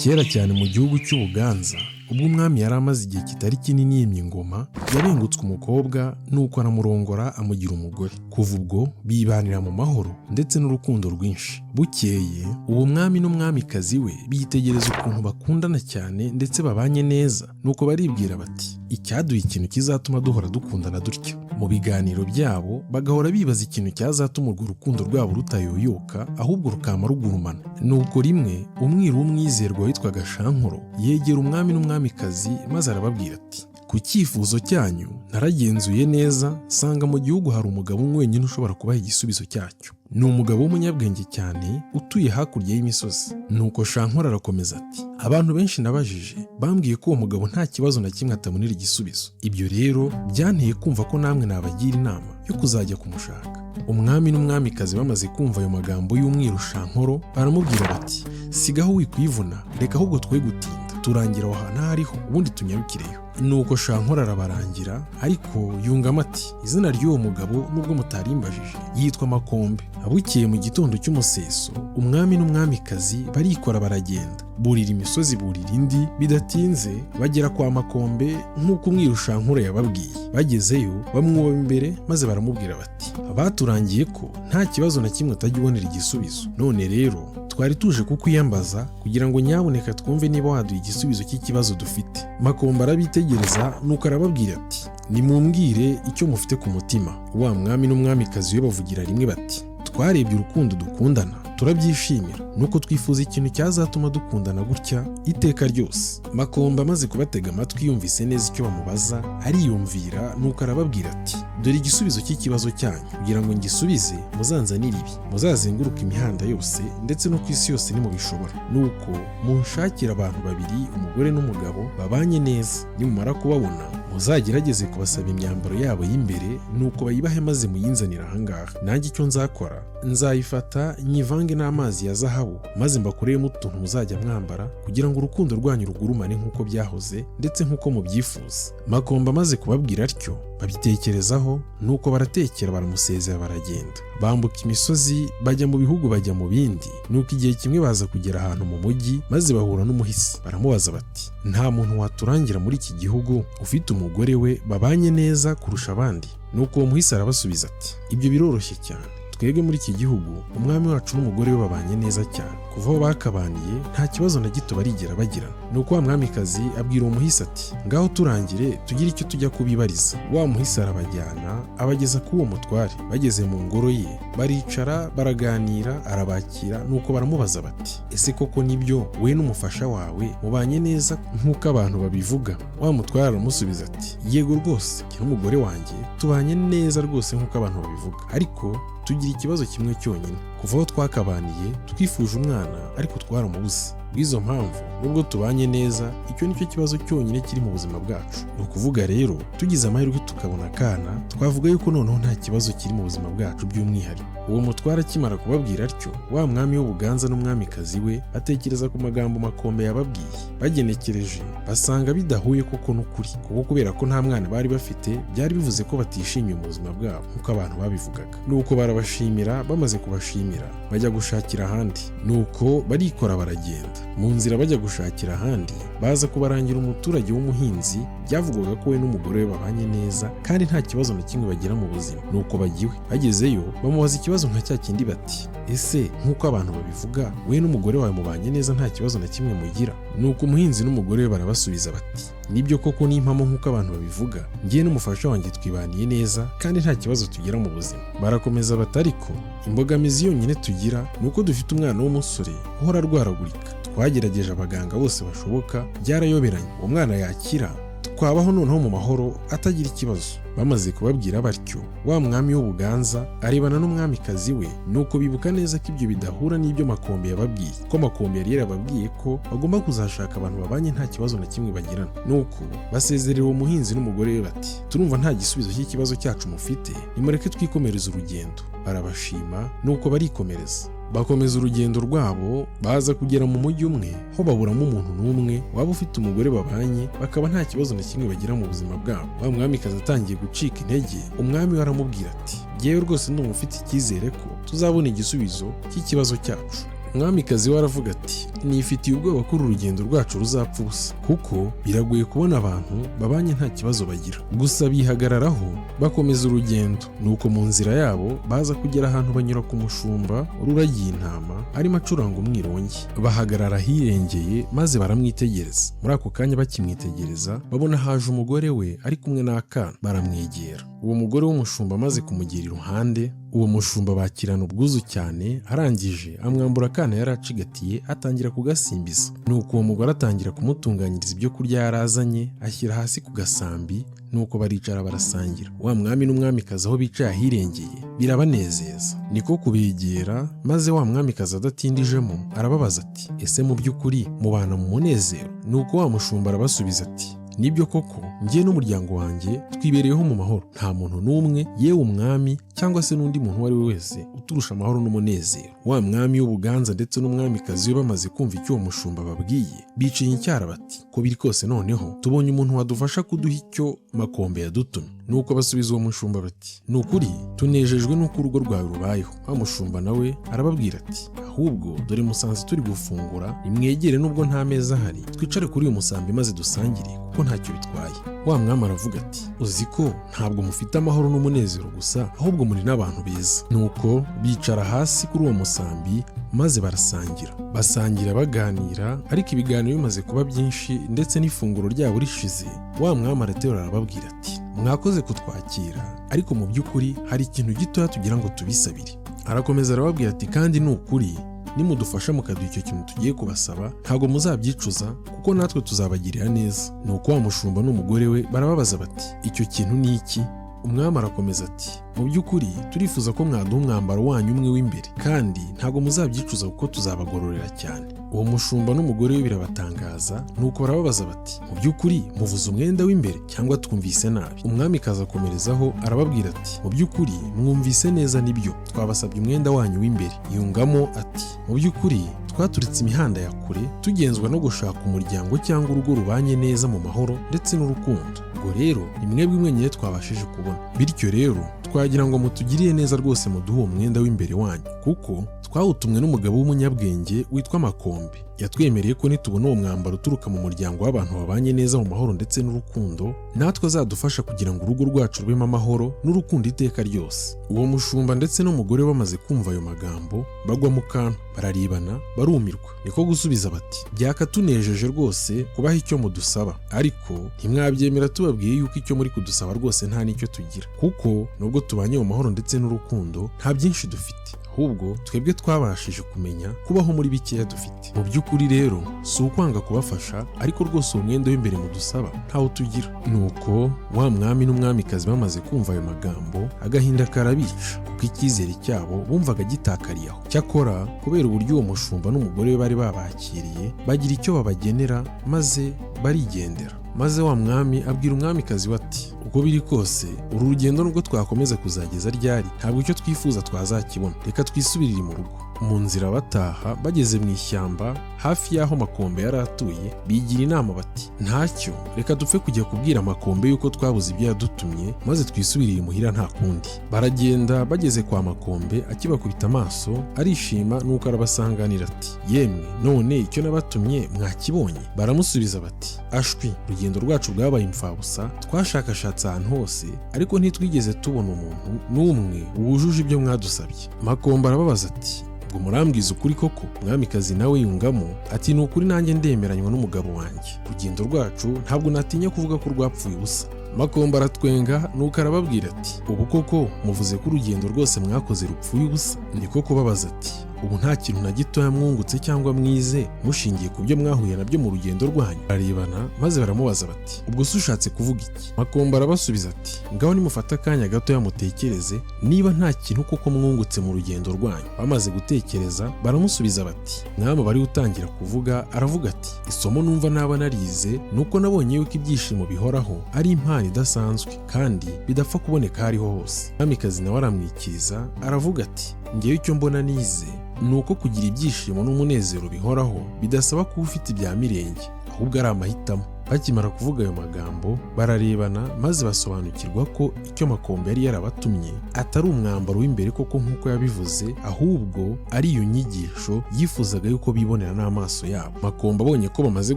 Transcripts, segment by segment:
Kera cyane mu gihugu cy'Ubuganza, ubwo umwami yari amaze igihe kitari kinini yimye ingoma, yabengutswe umukobwa nuko aramurongora amugira umugore. Kuva ubwo bibanira mu mahoro ndetse n'urukundo rwinshi. Bukeye uwo mwami n'umwamikazi we bitegereza ukuntu bakundana cyane ndetse babanye neza, nuko baribwira bati icyaduha ikintu kizatuma duhora dukundana dutyo. Mu biganiro byabo bagahora bibaza ikintu cyazatuma urwo rukundo rwabo rutayoyoka, ahubwo rukama rugurumana. Nuko rimwe umwiru w'umwizerwa witwaga Shankoro yegera umwami n'umwamikazi maze arababwira ati ku cyifuzo cyanyu naragenzuye neza, sanga mu gihugu hari umugabo umwe wenyine ushobora kubaha igisubizo cyacyo. Ni umugabo w'umunyabwenge cyane utuye hakurya y'imisozi. Nuko Shankoro arakomeza ati abantu benshi nabajije bambwiye ko uwo mugabo nta kibazo na kimwe atabonera igisubizo. Ibyo rero byanteye kumva ko namwe nabagira inama yo kuzajya kumushaka. Umwami n'umwamikazi bamaze kumva ayo magambo y'umwiru Shankoro baramubwira bati sigaho wikwivuna, reka ahubwo twe gutinda, turangira aho hantu hariho ubundi tunyarukireyo. Nuko Shankoro arabarangira, ariko yungamo ati izina ry'uwo mugabo nubwo mutarimbajije yitwa Makombe. Bukeye mu gitondo cy'umuseso umwami n'umwamikazi barikora baragenda, burira imisozi burira indi, bidatinze bagera kwa Makombe nk'uko umwiru Shankoro yababwiye. Bagezeyo bamwubaha imbere maze baramubwira bati baturangiye ko nta kibazo na kimwe utajya ubonera igisubizo, none rero twari tuje kukwiyambaza kugira ngo nyaboneka twumve niba waduha igisubizo cy'ikibazo dufite. Makombe arabitegereza nuko arababwira ati nimumbwire icyo mufite ku mutima. Wa mwami n'umwamikazi we bavugira rimwe bati twarebye urukundo dukundana turabyishimira, nuko twifuza ikintu cyazatuma dukundana gutya iteka ryose. Makombe amaze kubatega amatwi yumvise neza icyo bamubaza, ariyumvira nuko arababwira ati dore igisubizo cy'ikibazo cyanyu, kugira ngo ngisubize muzanzanire ibi, muzazenguruka imihanda yose ndetse no ku isi yose nimubishobora, nuko munshakira abantu babiri, umugore n'umugabo babanye neza. Nimumara kubabona muzagerageze kubasaba imyambaro yabo y'imbere, nuko bayibahe maze muyinzanire ahangaha. Nanjye icyo nzakora nzayifata nyivange n'amazi ya zahabu, maze mbakoreyemo utuntu muzajya mwambara kugira ngo urukundo rwanyu rugurumane nk'uko byahoze ndetse nk'uko mubyifuza. Makombe amaze kubabwira atyo babitekerezaho, nuko baratekera baramusezera baragenda. Bambuka imisozi bajya mu bihugu bajya mu bindi, nuko igihe kimwe baza kugera ahantu mu mujyi maze bahura n'umuhisi. Baramubaza bati nta muntu waturangira muri iki gihugu ufite umugore we babanye neza kurusha abandi? Nuko uwo muhisi arabasubiza ati ibyo biroroshye cyane, twebwe muri iki gihugu umwami wacu n'umugore we babanye neza cyane, kuva aho bakabaniye nta kibazo na gito barigera bagirana. Nuko wa mwamikazi abwira uwo muhisi ati ngaho turangire tugire icyo tujya kubibariza. Wa muhisi arabajyana abageza ku uwo mutware. Bageze mu ngoro ye baricara baraganira, arabakira, nuko baramubaza bati ese koko nibyo we n'umufasha wawe mubanye neza nk'uko abantu babivuga? Wa mutware aramusubiza ati yego rwose, njye n'umugore wanjye tubanye neza rwose nk'uko abantu babivuga, ariko tugira ikibazo kimwe cyonyine. Kuva aho twakabaniye twifuje umwana ariko twaramubuze. Bw'izo mpamvu nubwo tubanye neza, icyo nicyo kibazo cyonyine kiri mu buzima bwacu. Ni ukuvuga rero tugize amahirwe tukabona akana, twavuga yuko noneho nta kibazo kiri mu buzima bwacu by'umwihariko. Uwo mutware akimara kubabwira atyo, wa mwami w'Ubuganza n'umwamikazi we atekereza ku magambo Makombe yababwiye. Bagenekereje basanga bidahuye koko n'ukuri, kuko kubera ko nta mwana bari bafite byari bivuze ko batishimiye mu buzima bwabo nk'uko abantu babivugaga. Nuko barabashimira, bamaze kubashimira bajya gushakira ahandi, nuko barikora baragenda. Mu nzira bajya gushakira ahandi baza kubarangira umuturage w'umuhinzi, byavugwaga ko we n'umugore we babanye neza kandi nta kibazo na kimwe bagira mu buzima. Nuko bagiwe. Bagezeyo bamubaza ikibazo nka cya kindi bati ese nk'uko abantu babivuga we n'umugore wawe mubanye neza nta kibazo na kimwe mugira? Nuko umuhinzi n'umugore we barabasubiza bati nibyo koko ni impamo nk'uko abantu babivuga, njye n'umufasha wanjye twibaniye neza kandi nta kibazo tugira mu buzima. Barakomeza bati ariko imbogamizi yonyine tugira ni uko dufite umwana w'umusore uhora arwaragurika. Twagerageje abaganga bose bashoboka byarayoberanye, uwo mwana yakira twabaho noneho mu mahoro atagira ikibazo. Bamaze kubabwira batyo, wa mwami w'Ubuganza arebana n'umwamikazi we, nuko bibuka neza ko ibyo bidahura n'ibyo Makombe yababwiye, ko Makombe yari yarababwiye ko bagomba kuzashaka abantu babanye nta kibazo na kimwe bagirana. Nuko basezerera uwo muhinzi n'umugore we bati turumva nta gisubizo cy'ikibazo cyacu mufite, nimureke twikomereza urugendo. Barabashima nuko barikomereza. Bakomeza urugendo rwabo, baza kugera mu mujyi umwe ho baburamo umuntu n'umwe waba ufite umugore babanye, bakaba nta kibazo na kimwe bagira mu buzima bwabo. Wa mwamikazi atangiye gucika intege, umwami we aramubwira ati yewe rwose ndumva ufite icyizere ko tuzabona igisubizo cy'ikibazo cyacu. Umwamikazi we aravuga ati nifitiye ubwoba ko uru rugendo rwacu ruzapfa ubusa kuko biragoye kubona abantu babanye nta kibazo bagira. Gusa bihagararaho bakomeza urugendo. Nuko mu nzira yabo baza kugera ahantu banyura ku mushumba ruragiye intama arimo acuranga umwirongi. Bahagarara ahirengeye maze baramwitegereza. Muri ako kanya bakimwitegereza babona haje umugore we ari kumwe n'akana. Baramwegera. Uwo mugore w'umushumba amaze kumugera iruhande, uwo mushumba bakirana ubwuzu cyane, arangije amwambura akana yari acigatiye atangira kugasimbiza. Nuko uwo mugore atangira kumutunganyiriza ibyo kurya yarazanye, ashyira hasi ku gasambi, nuko baricara barasangira. Wa mwami n'umwamikazi aho bicaye ahirengeye birabanezeza. Niko kubegera maze wa mwamikazi adatindijemo arababaza ati ese mu by'ukuri mubana mu munezero? Nuko wa mushumba arabasubiza ati nibyo koko, njye n'umuryango wanjye twibereyeho mu mahoro, nta muntu n'umwe yewe umwami cyangwa se n'undi muntu uwo ari we wese uturusha amahoro n'umunezero. Wa mwami w'ubuganza ndetse n'umwamikazi we bamaze kumva icyo uwo mushumba babwiye, biciye icyara bati ko biri kose noneho tubonye umuntu wadufasha kuduha icyo Makombe yadutumye. Nuko basubiza uwo mushumba bati ni ukuri tunejejwe n'uko urugo rwawe rubayeho. Wa mushumba nawe arababwira ati ahubwo dore musanze turi gufungura, nimwegere nubwo nta meza ahari, twicare kuri uyu musambi maze dusangire kuko ntacyo bitwaye. Wa mwami aravuga ati uzi ko ntabwo mufite amahoro n'umunezero gusa, ahubwo muri n'abantu beza. Nuko bicara hasi kuri uwo musambi maze barasangira. Basangira baganira, ariko ibiganiro bimaze kuba byinshi ndetse n'ifunguro ryabo rishize, wa mwami araterura arababwira ati mwakoze kutwakira, ariko mu by'ukuri hari ikintu gitoya tugira ngo tubisabire. Arakomeza arababwira ati kandi ni ukuri nimudufasha mukaduha icyo kintu tugiye kubasaba ntabwo muzabyicuza kuko natwe tuzabagirira neza. Nuko wa mushumba n'umugore we barababaza bati icyo kintu ni iki? Umwami arakomeza ati mu by'ukuri turifuza ko mwaduha umwambaro wanyu umwe w'imbere, kandi ntabwo muzabyicuza kuko tuzabagororera cyane. Uwo mushumba n'umugore we birabatangaza, nuko barababaza bati mu by'ukuri muvuze umwenda w'imbere cyangwa twumvise nabi? Umwamikazi akomerezaho arababwira ati mu by'ukuri mwumvise neza, nibyo twabasabye umwenda wanyu w'imbere. Yungamo ati mu by'ukuri twaturitse imihanda ya kure tugenzwa no gushaka umuryango cyangwa urugo rubanye neza mu mahoro ndetse n'urukundo. Ubwo rero ni mwebwe mwenyine twabashije kubona, bityo rero twagira ngo mutugiriye neza rwose muduhe uwo mwenda w'imbere wanyu, kuko twawutumwe n'umugabo w'umunyabwenge witwa Makombe. Yatwemereye ko nitubona uwo mwambaro uturuka mu muryango w'abantu babanye neza mu mahoro ndetse n'urukundo, natwe azadufasha kugira ngo urugo rwacu rubemo amahoro n'urukundo iteka ryose. Uwo mushumba ndetse n'umugore bamaze kumva ayo magambo bagwa mu kantu, bararibana barumirwa. Niko gusubiza bati byakatunejeje rwose kubaha icyo mudusaba, ariko ntimwabyemera tubabwiye yuko icyo muri kudusaba rwose nta n'icyo tugira, kuko nubwo tubanye mu mahoro ndetse n'urukundo nta byinshi dufite, ahubwo twebwe twabashije kumenya kubaho muri bikeya dufite. Mu by'ukuri rero si ukwanga kubafasha, ariko rwose uwo mwenda w'imbere mudusaba ntawo tugira. Nuko wa mwami n'umwamikazi bamaze kumva ayo magambo agahinda karabica, kuko icyizere cyabo bumvaga gitakariye aho. Cyakora kubera uburyo uwo mushumba n'umugore we bari babakiriye, bagira icyo babagenera maze barigendera. Maze wa mwami abwira umwamikazi we ati uko biri kose uru rugendo nubwo twakomeza kuzageza ryari, ntabwo icyo twifuza twazakibona, reka twisubirire mu rugo. Mu nzira bataha bageze mu ishyamba hafi y'aho Makombe yari atuye, bigira inama bati ntacyo, reka dupfe kujya kubwira Makombe yuko twabuze ibyo yadutumye maze twisubirire imuhira nta kundi. Baragenda, bageze kwa Makombe akibakubita amaso arishima, nuko arabasanganira ati yemwe none icyo nabatumye mwakibonye? Baramusubiza bati ashwi, urugendo rwacu rwabaye imfabusa, twashakashatse ahantu hose ariko ntitwigeze tubona umuntu n'umwe wujuje ibyo mwadusabye. Makombe arababaza ati ngo murambwiza ukuri koko? Umwamikazi nawe yungamo ati ni ukuri nanjye ndemeranywa n'umugabo wanjye, urugendo rwacu ntabwo natinya kuvuga ko rwapfuye ubusa. Makombe aratwenga, nuko arababwira ati ubu koko muvuze ko urugendo rwose mwakoze rupfuye ubusa? Niko kubabaza ati ubu nta kintu na gitoya mwungutse cyangwa mwize mushingiye ku byo mwahuye nabyo mu rugendo rwanyu? Bararebana maze baramubaza bati ubwo se ushatse kuvuga iki? Makombe arabasubiza ati ngaho nimufate akanya gatoya mutekereze niba nta kintu koko mwungutse mu rugendo rwanyu. Bamaze gutekereza baramusubiza bati mwami bari utangira kuvuga aravuga ati isomo numva naba narize nuko nabonye yuko ibyishimo bihoraho ari impano idasanzwe kandi bidapfa kuboneka hariho hose. Mwamikazi nawe aramwikiriza aravuga ati ngewe icyo mbona nize ni uko kugira ibyishimo n'umunezero bihoraho bidasaba kuba ufite ibya mirenge, ahubwo ari amahitamo. Bakimara kuvuga ayo magambo bararebana maze basobanukirwa ko icyo Makombe yari yarabatumye atari umwambaro w'imbere koko nk'uko yabivuze, ahubwo ari iyo nyigisho yifuzaga yuko bibonera n'amaso yabo. Makombe abonye ko bamaze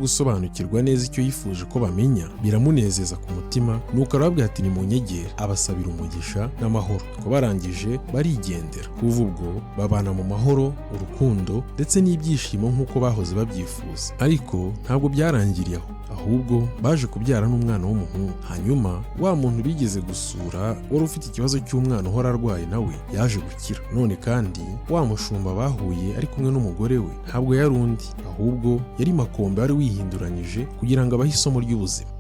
gusobanukirwa neza icyo yifuje ko bamenya, biramunezeza ku mutima, nuko arababwira ati nimunyegere, abasabira umugisha n'amahoro. Ko barangije barigendera. Kuva ubwo babana mu mahoro, urukundo ndetse n'ibyishimo nk'uko bahoze babyifuza. Ariko ntabwo byarangiriye aho, ahubwo baje kubyara n'umwana w'umuhungu. Hanyuma wa muntu bigeze gusura wari ufite ikibazo cy'umwana uhora arwaye nawe yaje gukira. None kandi wa mushumba bahuye ari kumwe n'umugore we ntabwo yari undi, ahubwo yari Makombe wari wihinduranyije kugira ngo abahe isomo ry'ubuzima.